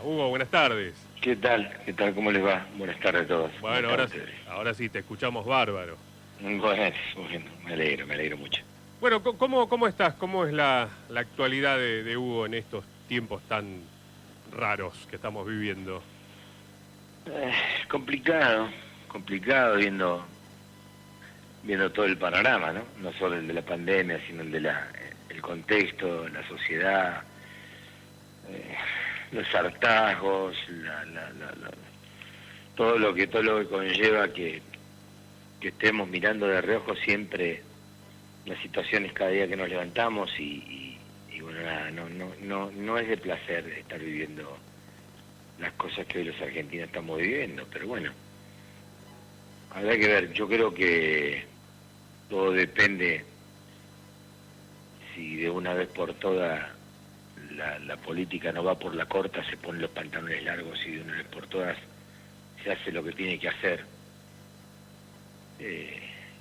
Hugo, buenas tardes. ¿Qué tal? ¿Qué tal? ¿Cómo les va? Buenas tardes a todos. ¿Cómo Bueno, están ustedes? ahora sí, te escuchamos bárbaro. Bueno, me alegro mucho. Bueno, ¿cómo estás? ¿Cómo es la actualidad de Hugo en estos tiempos tan raros que estamos viviendo? Eh, complicado, complicado viendo todo el panorama, ¿no? No solo el de la pandemia, sino el de el contexto, la sociedad, eh, los hartazgos, todo lo que conlleva que estemos mirando de reojo siempre las situaciones cada día que nos levantamos y bueno, nada, no es de placer estar viviendo las cosas que hoy los argentinos estamos viviendo, pero bueno, habrá que ver. Yo creo que todo depende si de una vez por todas la política no va por la corta, se ponen los pantalones largos y de una vez por todas se hace lo que tiene que hacer.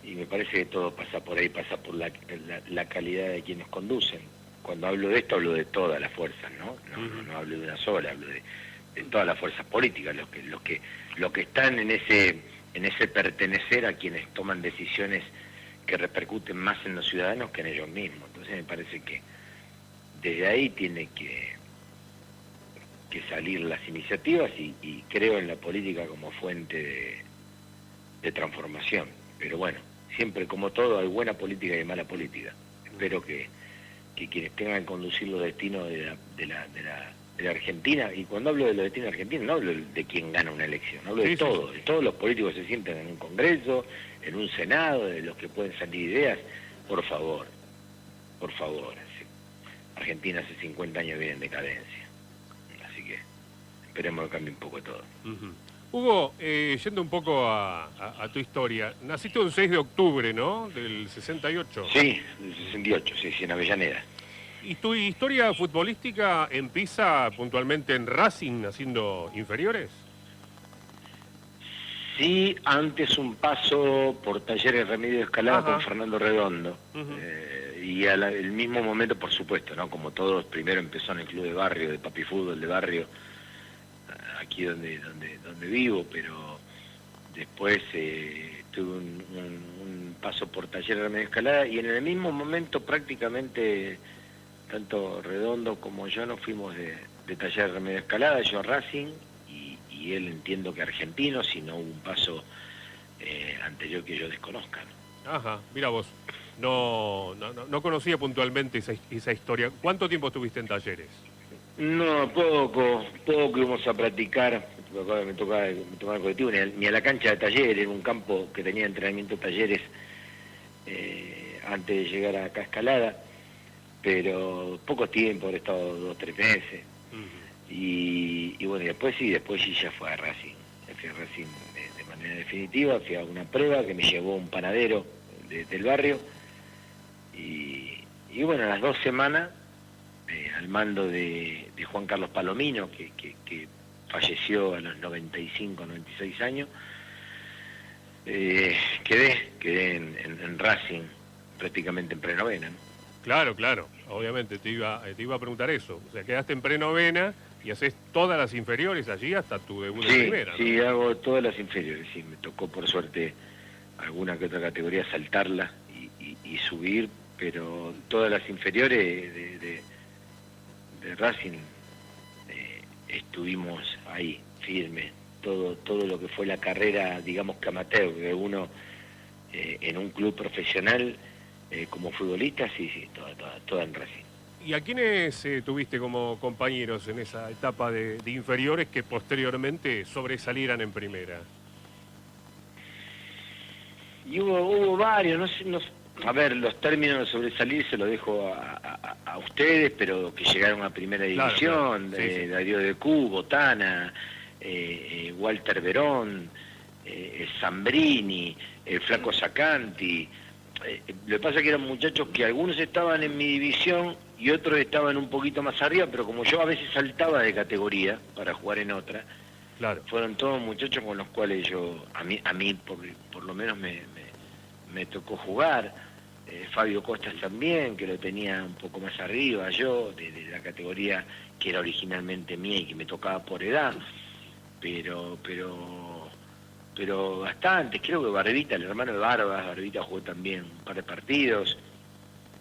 Y me parece que todo pasa por ahí, pasa por la calidad de quienes conducen. Cuando hablo de esto, hablo de todas las fuerzas, ¿no? No hablo de una sola, hablo de todas las fuerzas políticas, los que están en ese pertenecer a quienes toman decisiones que repercuten más en los ciudadanos que en ellos mismos. Entonces me parece que desde ahí tiene que salir las iniciativas y creo en la política como fuente de transformación. Pero bueno, siempre como todo hay buena política y mala política. Espero que quienes tengan que conducir los destinos de la Argentina, y cuando hablo de los destinos de Argentina no hablo de quién gana una elección, hablo de todo, de todos los políticos que se sientan en un Congreso, en un Senado, de los que pueden salir ideas, por favor. Argentina hace 50 años viene en decadencia, así que esperemos que cambie un poco todo. Hugo, yendo un poco a tu historia, naciste un 6 de octubre, ¿no? Del 68. Sí, del 68, sí, en Avellaneda. ¿Y tu historia futbolística empieza puntualmente en Racing, haciendo inferiores? Sí, antes un paso por Talleres Remedio Escalada con Fernando Redondo. Y al mismo momento, por supuesto, ¿no? Como todos, primero empezó en el club de barrio, de papi fútbol de barrio, aquí donde vivo, pero después tuve un paso por Talleres Remedio Escalada y en el mismo momento prácticamente tanto Redondo como yo nos fuimos de Talleres Remedio Escalada, yo a Racing y él entiendo que argentino, si no hubo un paso anterior que yo desconozca, ¿no? Ajá, mira vos, no conocía puntualmente esa historia. ¿Cuánto tiempo estuviste en Talleres? No, poco íbamos a practicar, me tocaba el colectivo, ni a la cancha de Talleres, en un campo que tenía entrenamiento de Talleres antes de llegar acá a Escalada, pero poco tiempo, he estado 2 o 3 meses. Y bueno, después sí ya fue a Racing. Fui a Racing de manera definitiva, fui a una prueba que me llevó un panadero del barrio. Y bueno, a las 2 semanas, al mando de Juan Carlos Palomino, que falleció a los 95, 96 años, quedé en Racing prácticamente en prenovena, ¿no? Claro, obviamente te iba a preguntar eso. O sea, quedaste en prenovena y haces todas las inferiores allí hasta tu debut en primera, ¿no? Sí, hago todas las inferiores, sí, me tocó por suerte alguna que otra categoría saltarla y subir, pero todas las inferiores de Racing estuvimos ahí, firmes, todo lo que fue la carrera, digamos que amateur, que uno en un club profesional como futbolista, sí, toda en Racing. ¿Y a quiénes tuviste como compañeros en esa etapa de inferiores que posteriormente sobresalieran en primera? Y hubo varios, a ver, los términos de sobresalir se los dejo a ustedes, pero que llegaron a primera división, claro. Sí. Darío de Cu, Botana, Walter Verón, Zambrini, Flaco Sacanti. Lo que pasa es que eran muchachos que algunos estaban en mi división y otros estaban un poquito más arriba, pero como yo a veces saltaba de categoría para jugar en otra, claro, fueron todos muchachos con los cuales a mí por lo menos me tocó jugar. Fabio Costas también, que lo tenía un poco más arriba yo, de la categoría que era originalmente mía y que me tocaba por edad, pero bastantes. Creo que Barbita, el hermano de Barbita jugó también un par de partidos.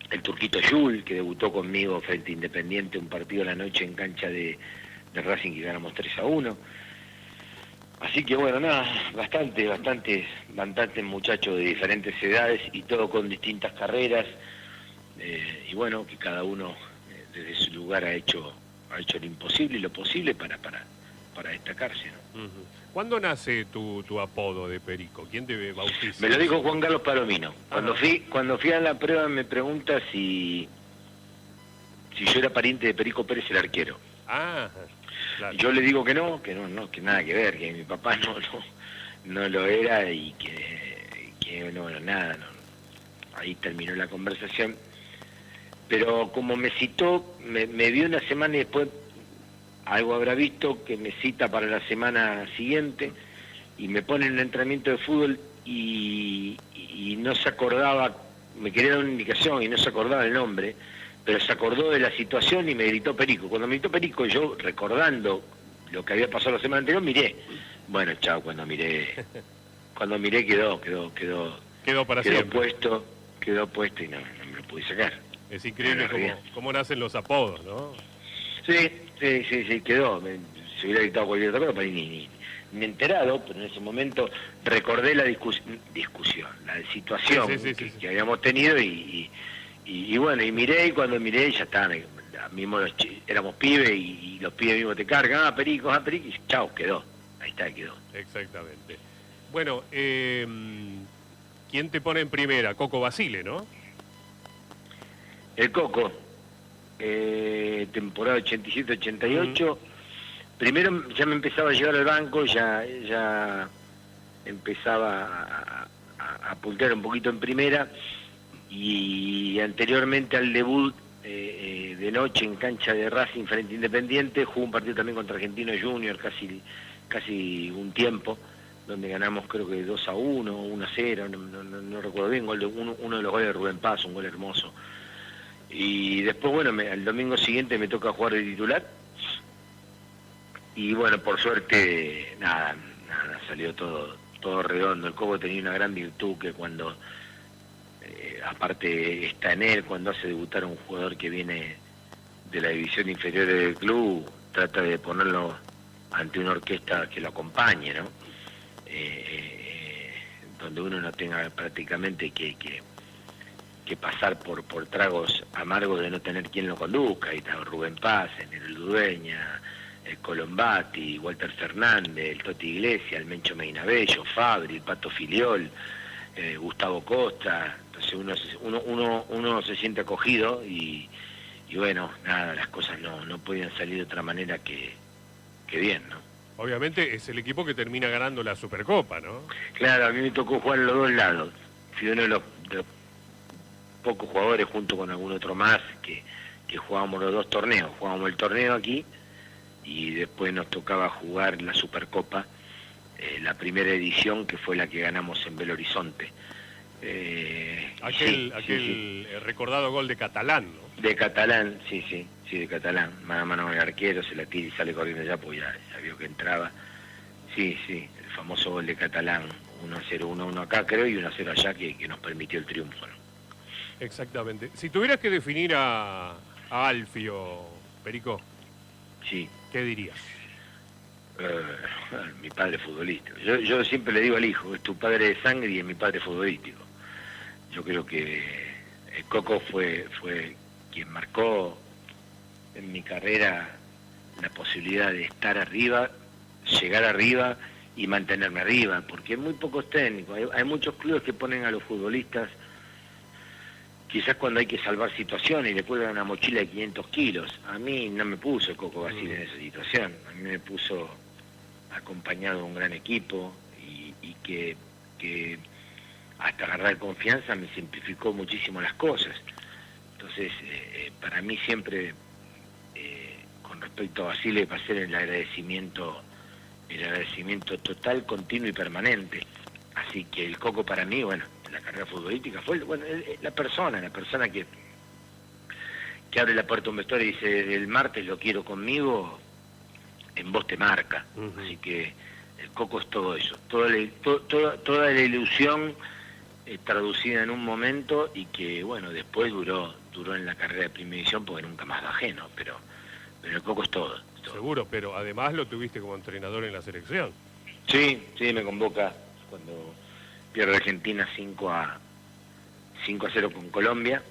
El Turquito Yul, que debutó conmigo frente a Independiente un partido a la noche en cancha de Racing, que ganamos 3-1. Así que bueno, nada, bastantes muchachos de diferentes edades y todo con distintas carreras, y bueno, que cada uno desde su lugar ha hecho lo imposible y lo posible para destacarse, ¿no? ¿Cuándo nace tu apodo de Perico? ¿Quién te bautiza? Me lo dijo Juan Carlos Palomino. Cuando fui a la prueba me pregunta si yo era pariente de Perico Pérez, el arquero. Ah, claro. Yo le digo que no, que nada que ver, que mi papá no lo era y que no, nada, no. Ahí terminó la conversación. Pero como me citó, me vio una semana y después algo habrá visto que me cita para la semana siguiente y me pone en un entrenamiento de fútbol y no se acordaba, me quería dar una indicación y no se acordaba el nombre, pero se acordó de la situación y me gritó Perico. Cuando me gritó Perico, yo recordando lo que había pasado la semana anterior, miré. Bueno, chao, cuando miré quedó para siempre. Quedó puesto y no me lo pude sacar. Es increíble cómo nacen los apodos, ¿no? Sí, quedó. Se hubiera gritado cualquier otra cosa, pero ni enterado, pero en ese momento recordé la discusión, la situación que habíamos tenido y bueno, y miré, y cuando miré ya está, mismo éramos pibes y los pibes mismos te cargan, Perico, y chao, quedó. Ahí está, quedó. Exactamente. Bueno, ¿quién te pone en primera? Coco Basile, ¿no? El Coco, temporada 87-88. Primero ya me empezaba a llevar al banco, ya empezaba a puntear un poquito en primera, y anteriormente al debut de noche en cancha de Racing frente a Independiente, jugó un partido también contra Argentino Junior, casi un tiempo, donde ganamos creo que 2-1, 1-0, no recuerdo bien, uno de los goles de Rubén Paz, un gol hermoso. Y después, bueno, el domingo siguiente me toca jugar de titular. Y bueno, por suerte, nada, salió todo redondo. El Coco tenía una gran virtud que cuando, aparte está en él, cuando hace debutar a un jugador que viene de la división inferior del club, trata de ponerlo ante una orquesta que lo acompañe, ¿no? Donde uno no tenga prácticamente que pasar por tragos amargos de no tener quien lo conduzca. Ahí está Rubén Paz, el Dueña, el Colombati, Walter Fernández, el Toti Iglesias, el Mencho Medina Bello, Fabri, el Pato Filiol, Gustavo Costa. Entonces uno se siente acogido y bueno, nada, las cosas no podían salir de otra manera que bien, ¿no? Obviamente es el equipo que termina ganando la Supercopa, ¿no? Claro, a mí me tocó jugar en los dos lados. Fui uno de los pocos jugadores, junto con algún otro más, que jugábamos los dos torneos. Jugábamos el torneo aquí y después nos tocaba jugar la Supercopa, la primera edición, que fue la que ganamos en Belo Horizonte. Aquel recordado gol de Catalán, ¿no? De Catalán, sí, de Catalán. Mano a mano con el arquero, se la tira y sale corriendo allá, pues ya vio que entraba. Sí, el famoso gol de Catalán, 1-0, 1-1 acá creo y 1-0 allá, que nos permitió el triunfo, ¿no? Exactamente. Si tuvieras que definir a Alfio, Perico, sí, ¿qué dirías? Mi padre futbolista. Yo siempre le digo al hijo, es tu padre de sangre y es mi padre futbolístico. Yo creo que el Coco fue quien marcó en mi carrera la posibilidad de estar arriba, llegar arriba y mantenerme arriba, porque hay muy pocos técnicos, hay muchos clubes que ponen a los futbolistas quizás cuando hay que salvar situaciones y le cuelgan una mochila de 500 kilos. A mí no me puso el Coco Basile en esa situación, a mí me puso acompañado de un gran equipo y que hasta agarrar confianza me simplificó muchísimo las cosas. Entonces, para mí siempre, con respecto a Basile, va a ser el agradecimiento total, continuo y permanente. Así que el Coco para mí, bueno, la carrera futbolística, fue bueno, la persona que abre la puerta a un vestuario y dice, desde el martes lo quiero conmigo, en vos te marca. Así que el Coco es todo eso, toda la ilusión traducida en un momento, y que bueno, después duró en la carrera de primera división porque nunca más bajé, ¿no? Pero el Coco es todo. Seguro, pero además lo tuviste como entrenador en la selección. Sí, me convoca cuando pierde Argentina 5-0 con Colombia,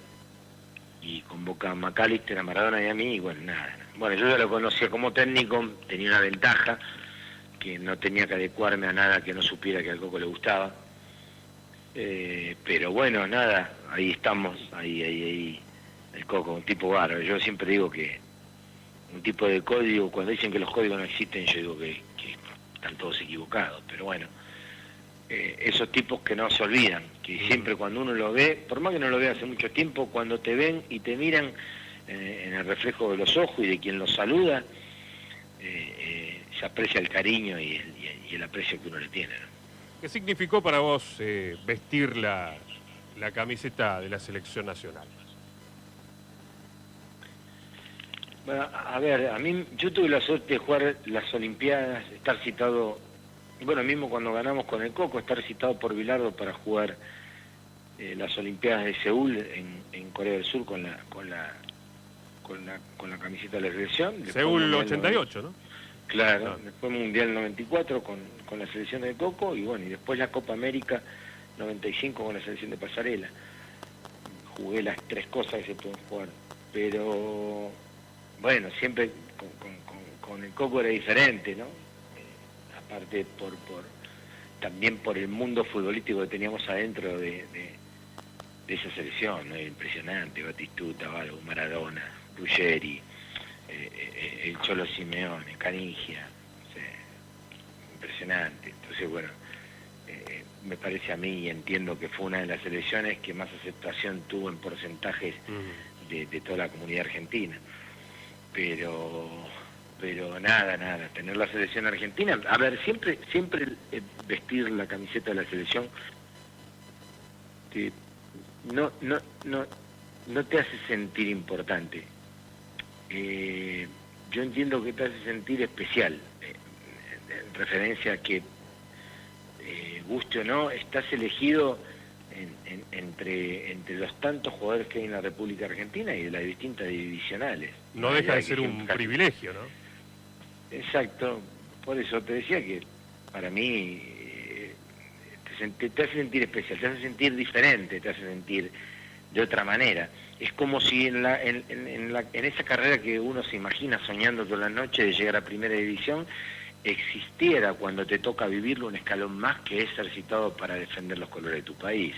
y convoca a McAllister, a Maradona y a mí, y bueno, nada. Bueno, yo ya lo conocía como técnico, tenía una ventaja, que no tenía que adecuarme a nada que no supiera que al Coco le gustaba. Pero bueno, nada, ahí estamos, ahí, el Coco, un tipo bárbaro. Yo siempre digo que un tipo de código, cuando dicen que los códigos no existen, yo digo que están todos equivocados, pero bueno, esos tipos que no se olvidan, que siempre cuando uno lo ve, por más que no lo vea hace mucho tiempo, cuando te ven y te miran en el reflejo de los ojos y de quien los saluda, se aprecia el cariño y el aprecio que uno le tiene, ¿no? ¿Qué significó para vos vestir la camiseta de la selección nacional? Bueno, a ver, yo tuve la suerte de jugar las Olimpiadas, estar citado, bueno, mismo cuando ganamos con el Coco, estar citado por Bilardo para jugar las Olimpiadas de Seúl en Corea del Sur con la camiseta de la selección. Seúl 88, ¿no? Claro, después Mundial 94 con la selección del Coco, y bueno, y después la Copa América 95 con la selección de Pasarela. Jugué las tres cosas que se pueden jugar, pero bueno, siempre con el Coco era diferente, ¿no? Aparte también por el mundo futbolístico que teníamos adentro de esa selección, ¿no? Impresionante, Batistuta, Balbo, Maradona, Ruggeri, el Cholo Simeone, Canigia, o sea, impresionante. Entonces, bueno, me parece a mí, y entiendo que fue una de las selecciones que más aceptación tuvo en porcentajes de toda la comunidad argentina. Pero nada, tener la selección argentina, a ver, siempre vestir la camiseta de la selección no te hace sentir importante. Yo entiendo que te hace sentir especial, en referencia a que, guste o no, estás elegido entre los tantos jugadores que hay en la República Argentina y de las distintas divisionales. No deja de ser un privilegio, ¿no? Exacto, por eso te decía que para mí te hace sentir especial, te hace sentir diferente, te hace sentir de otra manera. Es como si en esa carrera que uno se imagina soñando toda la noche de llegar a primera división, existiera cuando te toca vivirlo un escalón más, que es ser citado para defender los colores de tu país.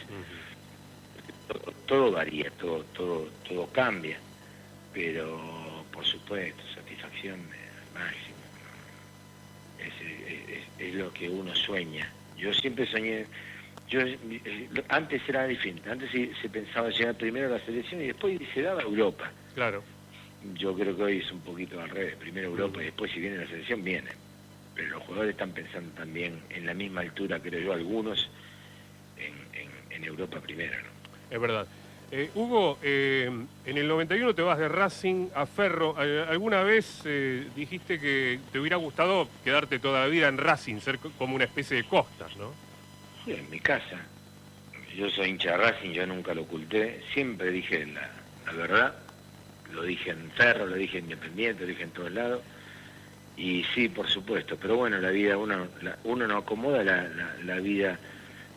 Todo varía, todo cambia, pero por supuesto, satisfacción máxima. Es lo que uno sueña. Yo siempre soñé, antes era diferente, antes se pensaba llegar primero a la selección y después se daba a Europa. Claro. Yo creo que hoy es un poquito al revés, primero Europa y después si viene la selección, viene. Pero los jugadores están pensando también en la misma altura, creo yo, algunos en Europa primero, ¿no? Es verdad. Hugo, en el 91 te vas de Racing a Ferro. ¿Alguna vez dijiste que te hubiera gustado quedarte toda la vida en Racing, ser como una especie de Costas, ¿no? Sí, en mi casa. Yo soy hincha de Racing, yo nunca lo oculté. Siempre dije la verdad. Lo dije en Ferro, lo dije en Independiente, lo dije en todos lados. Y sí, por supuesto. Pero bueno, la vida, uno no acomoda la vida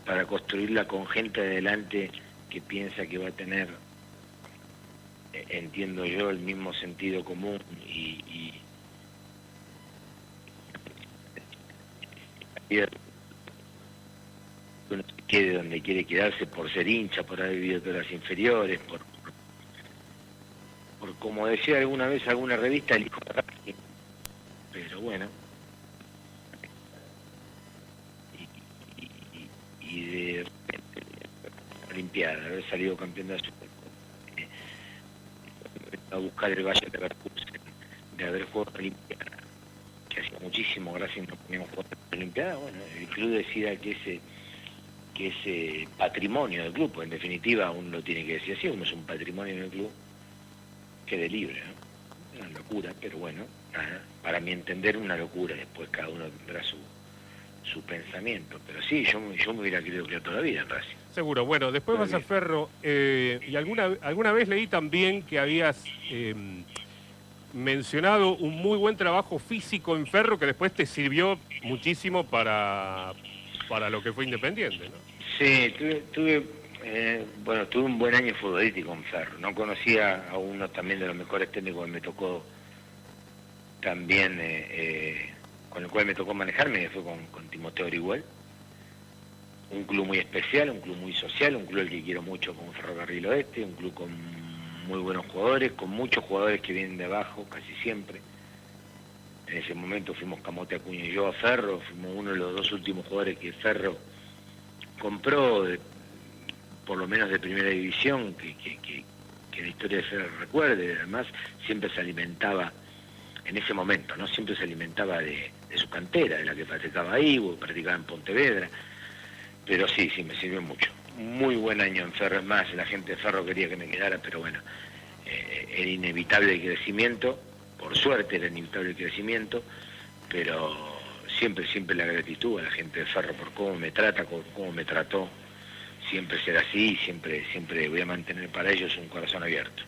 para construirla con gente adelante que piensa que va a tener, entiendo yo, el mismo sentido común y uno se quede donde quiere quedarse por ser hincha, por haber vivido todas las inferiores, por como decía alguna vez alguna revista, el hijo de Racing. Pero bueno, y de repente Olimpiada, haber salido campeón de la Super, a buscar el Valle de Leverkusen, de haber jugado la Olimpiada, que hacía muchísimo gracias no poníamos jugar la Olimpiada. Bueno, el club decida que que es patrimonio del club, en definitiva uno lo tiene que decir así, uno es un patrimonio del club, quede libre, ¿no? Una locura, pero bueno, para mi entender una locura, después cada uno tendrá su pensamiento, pero sí, yo me hubiera querido quedar toda la vida en Racing. Seguro. Bueno, después vas a Ferro, y alguna vez leí también que habías mencionado un muy buen trabajo físico en Ferro que después te sirvió muchísimo para lo que fue Independiente, ¿no? Sí, tuve un buen año futbolístico en Ferro. No conocía a uno también de los mejores técnicos que me tocó también, con el cual me tocó manejarme, que fue con Timoteo Orihuel. Un club muy especial, un club muy social, un club al que quiero mucho como Ferrocarril Oeste, un club con muy buenos jugadores, con muchos jugadores que vienen de abajo, casi siempre. En ese momento fuimos Camote, Acuña y yo a Ferro, fuimos uno de los dos últimos jugadores que Ferro compró, por lo menos de primera división, que la historia de Ferro recuerde. Además, siempre se alimentaba, en ese momento, ¿no? Siempre se alimentaba de su cantera, de la que practicaba ahí, o practicaba en Pontevedra. Pero sí, me sirvió mucho. Muy buen año en Ferro, es más, la gente de Ferro quería que me quedara, pero bueno, era inevitable el crecimiento, por suerte era inevitable el crecimiento, pero siempre la gratitud a la gente de Ferro por cómo me trata, cómo me trató, siempre será así, siempre voy a mantener para ellos un corazón abierto.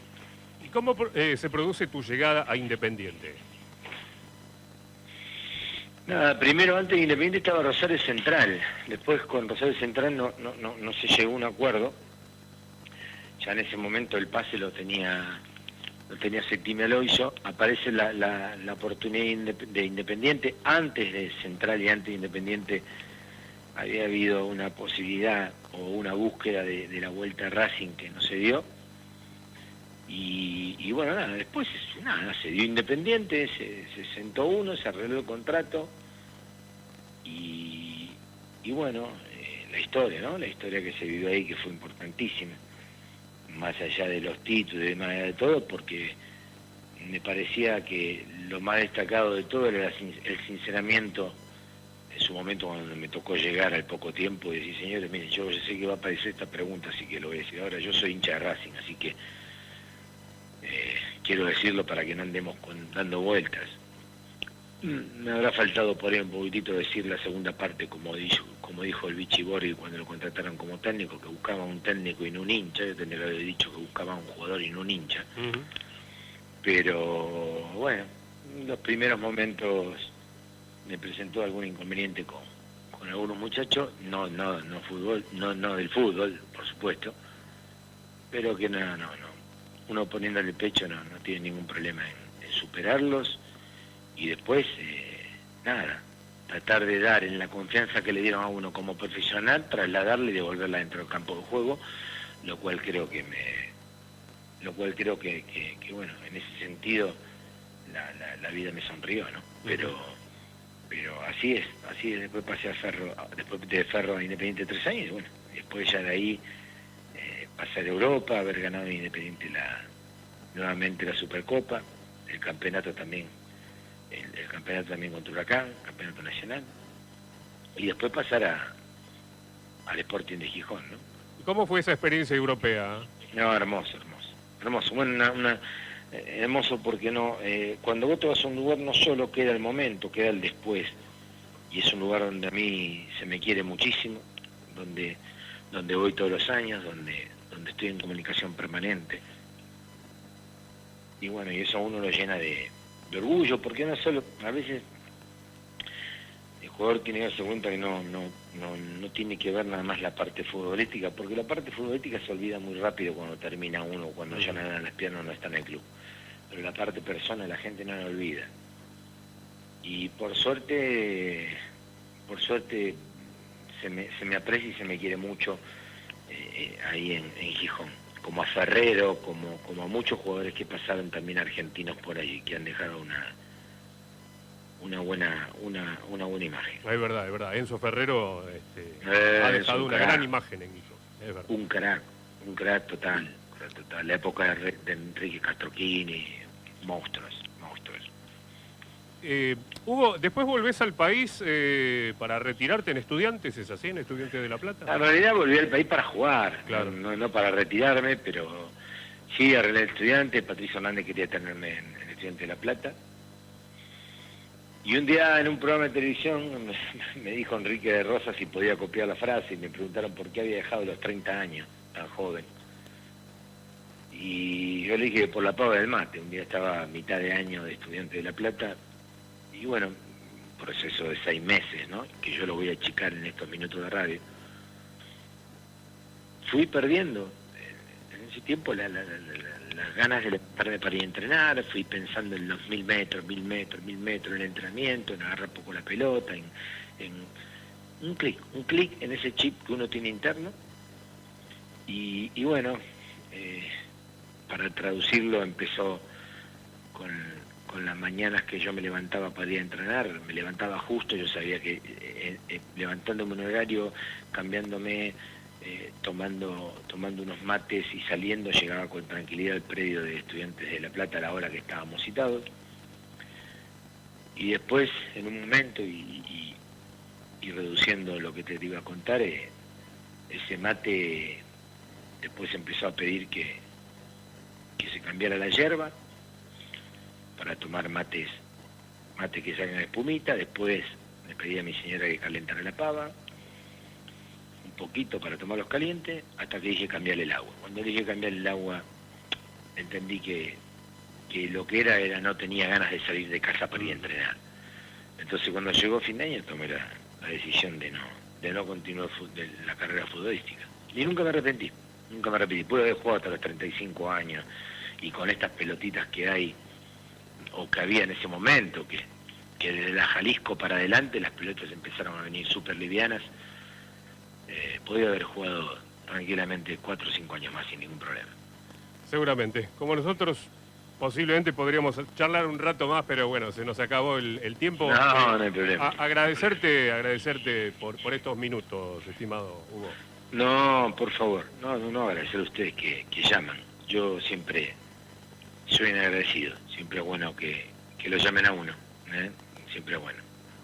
¿Y cómo se produce tu llegada a Independiente? Nada, primero antes de Independiente estaba Rosario Central, después con Rosario Central no se llegó a un acuerdo, ya en ese momento el pase lo tenía Septimia Loiso, aparece la oportunidad de Independiente, antes de Central y antes de Independiente había habido una posibilidad o una búsqueda de la vuelta a Racing que no se dio, y bueno, después se dio Independiente, se sentó uno, se arregló el contrato, y bueno, la historia, ¿no? La historia que se vivió ahí, que fue importantísima, más allá de los títulos y más allá de todo, porque me parecía que lo más destacado de todo era el sinceramiento en su momento cuando me tocó llegar al poco tiempo y decir, señores, miren, yo sé que va a aparecer esta pregunta, así que lo voy a decir ahora, yo soy hincha de Racing, así que quiero decirlo para que no andemos dando vueltas. Me habrá faltado por ahí un poquitito decir la segunda parte, como dijo el Vichy Borghi cuando lo contrataron como técnico, que buscaba un técnico y no un hincha. Yo tendría que haber dicho que buscaba un jugador y no un hincha. Pero bueno, en los primeros momentos me presentó algún inconveniente con algunos muchachos, no del fútbol, por supuesto, pero que no. Uno poniéndole el pecho no tiene ningún problema en superarlos. Y después, tratar de dar en la confianza que le dieron a uno como profesional, trasladarle y devolverla dentro del campo de juego, lo cual creo que bueno, en ese sentido la vida me sonrió, ¿no? Pero así es, después pasé a Ferro, después de Ferro a Independiente 3 años, y bueno, después ya de ahí pasar a Europa, haber ganado en Independiente nuevamente la Supercopa, el campeonato también. El campeonato también contra Huracán, campeonato nacional, y después pasar al Sporting de Gijón, ¿no? ¿Y cómo fue esa experiencia europea? No, hermoso. Bueno, hermoso porque cuando vos te vas a un lugar no solo queda el momento, queda el después, y es un lugar donde a mí se me quiere muchísimo, donde voy todos los años, donde estoy en comunicación permanente, y bueno, y eso a uno lo llena de orgullo, porque no solo, a veces el jugador tiene que darse cuenta que no tiene que ver nada más la parte futbolística, porque la parte futbolística se olvida muy rápido cuando termina uno, cuando ya no dan las piernas, no está en el club, pero la parte persona la gente no la olvida, y por suerte se me aprecia y se me quiere mucho ahí en Gijón, como a Ferrero, como a muchos jugadores que pasaron también argentinos por allí, que han dejado una buena imagen. Es verdad. Enzo Ferrero ha dejado una gran imagen en Gijón, es verdad. Un crack total. La época de Enrique Castroquini, monstruos. Hugo, después volvés al país para retirarte en Estudiantes, ¿es así, en Estudiantes de La Plata? En realidad volví al país para jugar, Claro. no para retirarme, pero sí arreglé el Estudiante. Patricio Hernández quería tenerme en Estudiante de La Plata. Y un día en un programa de televisión me dijo Enrique de Rosa si podía copiar la frase y me preguntaron por qué había dejado los 30 años, tan joven. Y yo le dije por la pava del mate. Un día estaba a mitad de año de Estudiante de La Plata y bueno, un proceso de 6 meses, ¿no? Que yo lo voy a achicar en estos minutos de radio. Fui perdiendo en ese tiempo las ganas de levantarme para ir a entrenar. Fui pensando en los 1000 metros, en el entrenamiento, en agarrar poco la pelota, en un clic en ese chip que uno tiene interno. Y bueno, para traducirlo empezó con las mañanas que yo me levantaba para ir a entrenar. Me levantaba justo, yo sabía que levantándome un horario, cambiándome, tomando unos mates y saliendo, llegaba con tranquilidad al predio de Estudiantes de La Plata a la hora que estábamos citados. Y después, en un momento, y reduciendo lo que te iba a contar, ese mate después empezó a pedir que se cambiara la yerba para tomar mates que salgan espumita. Después le pedí a mi señora que calentara la pava un poquito para tomarlos calientes, hasta que dije cambiarle el agua. Cuando dije cambiar el agua, entendí que lo que era no tenía ganas de salir de casa para ir a entrenar. Entonces cuando llegó fin de año tomé la decisión de no continuar la carrera futbolística. Y nunca me arrepentí. Pude haber jugado hasta los 35 años y con estas pelotitas que hay, o que había en ese momento, que desde la Jalisco para adelante las pelotas empezaron a venir súper livianas, podía haber jugado tranquilamente 4 o 5 años más sin ningún problema. Seguramente. Como nosotros posiblemente podríamos charlar un rato más, pero bueno, se nos acabó el tiempo. No hay problema. Agradecerte por estos minutos, estimado Hugo. No, por favor, no agradecer a ustedes que llaman. Yo siempre soy un agradecido, siempre es bueno que lo llamen a uno, siempre es bueno.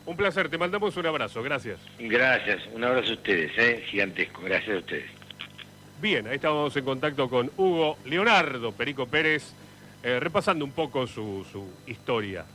Un placer, te mandamos un abrazo, gracias. Gracias, un abrazo a ustedes, gigantesco, gracias a ustedes. Bien, ahí estamos en contacto con Hugo Leonardo Perico Pérez, repasando un poco su historia.